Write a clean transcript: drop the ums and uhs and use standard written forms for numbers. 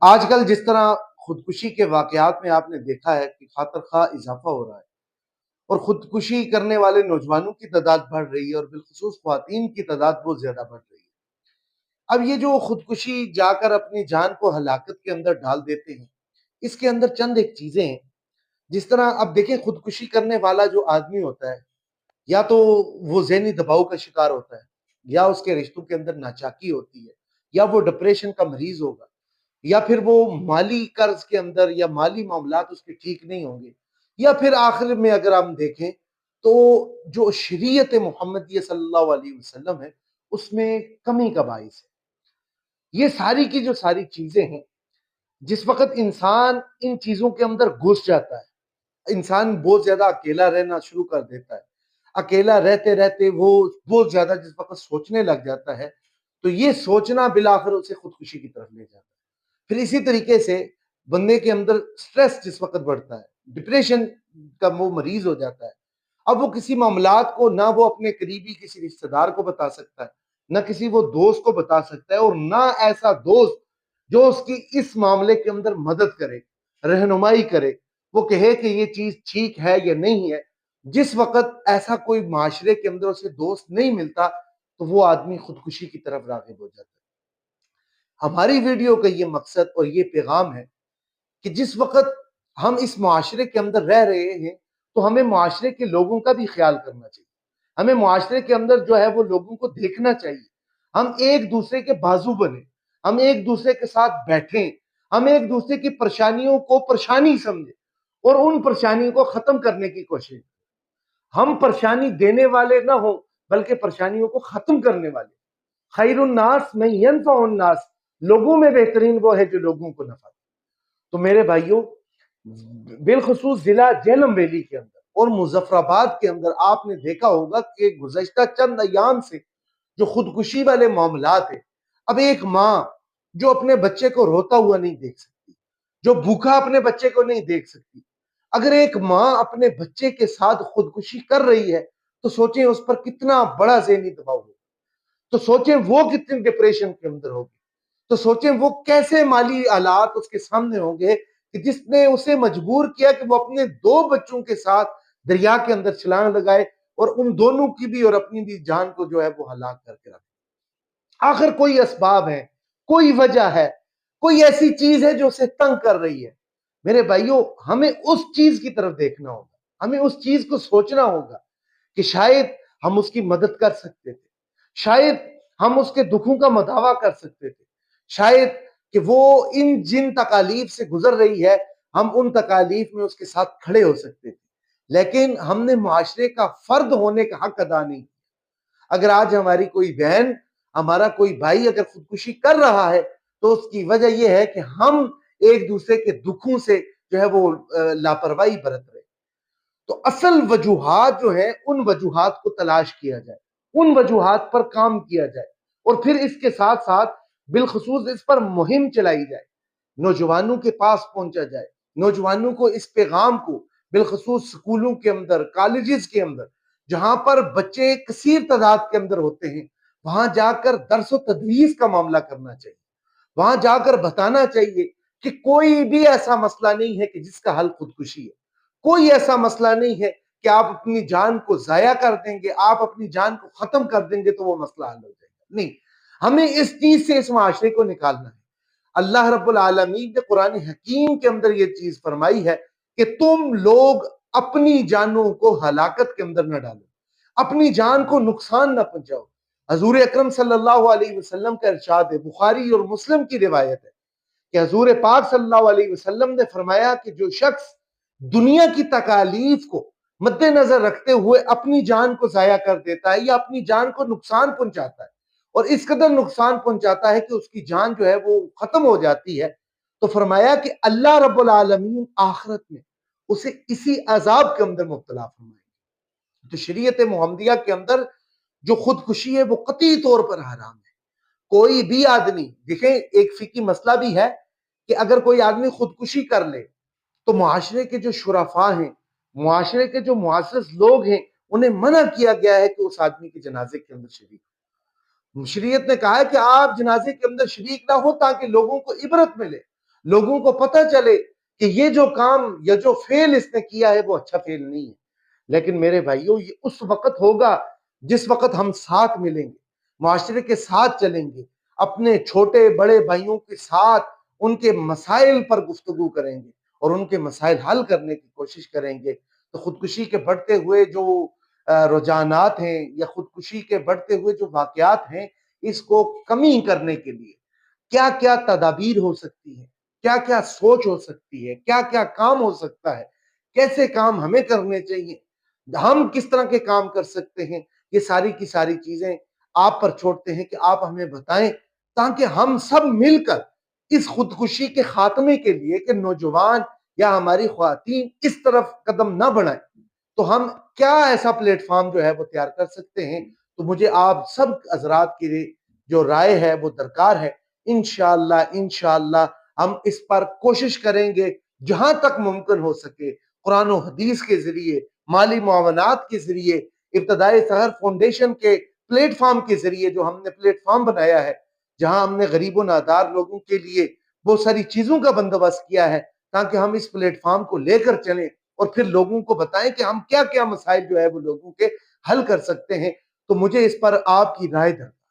آج کل جس طرح خودکشی کے واقعات میں آپ نے دیکھا ہے کہ خاطر خواہ اضافہ ہو رہا ہے اور خودکشی کرنے والے نوجوانوں کی تعداد بڑھ رہی ہے اور بالخصوص خواتین کی تعداد بہت زیادہ بڑھ رہی ہے۔ اب یہ جو خودکشی جا کر اپنی جان کو ہلاکت کے اندر ڈال دیتے ہیں، اس کے اندر چند ایک چیزیں ہیں۔ جس طرح اب دیکھیں، خودکشی کرنے والا جو آدمی ہوتا ہے، یا تو وہ ذہنی دباؤ کا شکار ہوتا ہے، یا اس کے رشتوں کے اندر ناچاکی ہوتی ہے، یا وہ ڈپریشن کا مریض ہوگا، یا پھر وہ مالی قرض کے اندر یا مالی معاملات اس کے ٹھیک نہیں ہوں گے، یا پھر آخر میں اگر ہم دیکھیں تو جو شریعت محمدیہ صلی اللہ علیہ وسلم ہے اس میں کمی کا باعث ہے۔ یہ ساری کی جو ساری چیزیں ہیں، جس وقت انسان ان چیزوں کے اندر گھس جاتا ہے، انسان بہت زیادہ اکیلا رہنا شروع کر دیتا ہے۔ اکیلا رہتے رہتے وہ بہت زیادہ جس وقت سوچنے لگ جاتا ہے، تو یہ سوچنا بالآخر اسے خودکشی کی طرف لے جاتا ہے۔ پھر اسی طریقے سے بندے کے اندر سٹریس جس وقت بڑھتا ہے، ڈپریشن کا وہ مریض ہو جاتا ہے۔ اب وہ کسی معاملات کو نہ وہ اپنے قریبی کسی رشتہ دار کو بتا سکتا ہے، نہ کسی وہ دوست کو بتا سکتا ہے، اور نہ ایسا دوست جو اس کی اس معاملے کے اندر مدد کرے، رہنمائی کرے، وہ کہے کہ یہ چیز ٹھیک ہے یا نہیں ہے۔ جس وقت ایسا کوئی معاشرے کے اندر اسے دوست نہیں ملتا تو وہ آدمی خودکشی کی طرف راغب ہو جاتا ہے۔ ہماری ویڈیو کا یہ مقصد اور یہ پیغام ہے کہ جس وقت ہم اس معاشرے کے اندر رہ رہے ہیں تو ہمیں معاشرے کے لوگوں کا بھی خیال کرنا چاہیے۔ ہمیں معاشرے کے اندر جو ہے وہ لوگوں کو دیکھنا چاہیے۔ ہم ایک دوسرے کے بازو بنیں، ہم ایک دوسرے کے ساتھ بیٹھیں، ہم ایک دوسرے کی پریشانیوں کو پریشانی سمجھیں اور ان پریشانیوں کو ختم کرنے کی کوشش کریں۔ ہم پریشانی دینے والے نہ ہوں بلکہ پریشانیوں کو ختم کرنے والے۔ خیر الناس من ینفع الناس، لوگوں میں بہترین وہ ہے جو لوگوں کو نفع دے۔ تو میرے بھائیوں، بالخصوص ضلع جہلم ویلی کے اندر اور مظفر آباد کے اندر آپ نے دیکھا ہوگا کہ گزشتہ چند ایام سے جو خودکشی والے معاملات ہیں۔ اب ایک ماں جو اپنے بچے کو روتا ہوا نہیں دیکھ سکتی، جو بھوکا اپنے بچے کو نہیں دیکھ سکتی، اگر ایک ماں اپنے بچے کے ساتھ خودکشی کر رہی ہے تو سوچیں اس پر کتنا بڑا ذہنی دباؤ ہوگا، تو سوچیں وہ کتنی ڈپریشن کے اندر ہوگی، تو سوچیں وہ کیسے مالی حالات اس کے سامنے ہوں گے کہ جس نے اسے مجبور کیا کہ وہ اپنے دو بچوں کے ساتھ دریا کے اندر چھلانگ لگائے اور ان دونوں کی بھی اور اپنی بھی جان کو جو ہے وہ ہلاک کر کے رکھے۔ آخر کوئی اسباب ہے، کوئی وجہ ہے، کوئی ایسی چیز ہے جو اسے تنگ کر رہی ہے۔ میرے بھائیوں، ہمیں اس چیز کی طرف دیکھنا ہوگا، ہمیں اس چیز کو سوچنا ہوگا کہ شاید ہم اس کی مدد کر سکتے تھے، شاید ہم اس کے دکھوں کا مداوع کر سکتے تھے، شاید کہ وہ ان جن تکالیف سے گزر رہی ہے ہم ان تکالیف میں اس کے ساتھ کھڑے ہو سکتے تھے، لیکن ہم نے معاشرے کا فرد ہونے کا حق ادا نہیں کیا۔ اگر آج ہماری کوئی بہن، ہمارا کوئی بھائی اگر خودکشی کر رہا ہے تو اس کی وجہ یہ ہے کہ ہم ایک دوسرے کے دکھوں سے جو ہے وہ لاپرواہی برت رہے۔ تو اصل وجوہات جو ہیں ان وجوہات کو تلاش کیا جائے، ان وجوہات پر کام کیا جائے، اور پھر اس کے ساتھ ساتھ بالخصوص اس پر مہم چلائی جائے، نوجوانوں کے پاس پہنچا جائے، نوجوانوں کو اس پیغام کو بالخصوص سکولوں کے اندر، کالجز کے اندر جہاں پر بچے کثیر تعداد کے اندر ہوتے ہیں، وہاں جا کر درس و تدریس کا معاملہ کرنا چاہیے۔ وہاں جا کر بتانا چاہیے کہ کوئی بھی ایسا مسئلہ نہیں ہے کہ جس کا حل خودکشی ہے، کوئی ایسا مسئلہ نہیں ہے کہ آپ اپنی جان کو ضائع کر دیں گے، آپ اپنی جان کو ختم کر دیں گے تو وہ مسئلہ حل ہو جائے گا۔ نہیں، ہمیں اس چیز سے اس معاشرے کو نکالنا ہے۔ اللہ رب العالمین نے قرآن حکیم کے اندر یہ چیز فرمائی ہے کہ تم لوگ اپنی جانوں کو ہلاکت کے اندر نہ ڈالو، اپنی جان کو نقصان نہ پہنچاؤ۔ حضور اکرم صلی اللہ علیہ وسلم کا ارشاد ہے، بخاری اور مسلم کی روایت ہے کہ حضور پاک صلی اللہ علیہ وسلم نے فرمایا کہ جو شخص دنیا کی تکالیف کو مد نظر رکھتے ہوئے اپنی جان کو ضائع کر دیتا ہے یا اپنی جان کو نقصان پہنچاتا ہے، اور اس قدر نقصان پہنچاتا ہے کہ اس کی جان جو ہے وہ ختم ہو جاتی ہے، تو فرمایا کہ اللہ رب العالمین آخرت میں اسے اسی عذاب کے اندر مبتلا فرمائے گا۔ تو شریعت محمدیہ کے اندر جو خودکشی ہے وہ قطعی طور پر حرام ہے۔ کوئی بھی آدمی، دیکھیں ایک فقہی مسئلہ بھی ہے کہ اگر کوئی آدمی خودکشی کر لے تو معاشرے کے جو شرفاء ہیں، معاشرے کے جو معزز لوگ ہیں، انہیں منع کیا گیا ہے کہ اس آدمی کے جنازے کے اندر شریک ہو۔ شریعت نے کہا ہے کہ آپ جنازے کے اندر شریک نہ ہو تاکہ لوگوں کو عبرت ملے، لوگوں کو پتہ چلے کہ یہ جو کام یا جو فیل اس نے کیا ہے وہ اچھا فیل نہیں ہے۔ لیکن میرے بھائیوں یہ اس وقت ہوگا جس وقت ہم ساتھ ملیں گے، معاشرے کے ساتھ چلیں گے، اپنے چھوٹے بڑے بھائیوں کے ساتھ ان کے مسائل پر گفتگو کریں گے اور ان کے مسائل حل کرنے کی کوشش کریں گے، تو خودکشی کے بڑھتے ہوئے جو رجحانات ہیں یا خودکشی کے بڑھتے ہوئے جو واقعات ہیں، اس کو کمی کرنے کے لیے کیا کیا تدابیر ہو سکتی ہے، کیا کیا سوچ ہو سکتی ہے، کیا کیا کام ہو سکتا ہے، کیسے کام ہمیں کرنے چاہیے، ہم کس طرح کے کام کر سکتے ہیں، یہ ساری کی ساری چیزیں آپ پر چھوڑتے ہیں کہ آپ ہمیں بتائیں، تاکہ ہم سب مل کر اس خودکشی کے خاتمے کے لیے کہ نوجوان یا ہماری خواتین اس طرف قدم نہ بڑھائیں، تو ہم کیا ایسا پلیٹ فارم جو ہے وہ تیار کر سکتے ہیں۔ تو مجھے آپ سب حضرات کی جو رائے ہے وہ درکار ہے۔ انشاءاللہ ہم اس پر کوشش کریں گے جہاں تک ممکن ہو سکے، قرآن و حدیث کے ذریعے، مالی معاونات کے ذریعے، ابتدائی سحر فاؤنڈیشن کے پلیٹ فارم کے ذریعے جو ہم نے پلیٹ فارم بنایا ہے، جہاں ہم نے غریب و نادار لوگوں کے لیے بہت ساری چیزوں کا بندوبست کیا ہے، تاکہ ہم اس پلیٹ فارم کو لے کر چلیں اور پھر لوگوں کو بتائیں کہ ہم کیا کیا مسائل جو ہے وہ لوگوں کے حل کر سکتے ہیں۔ تو مجھے اس پر آپ کی رائے درکار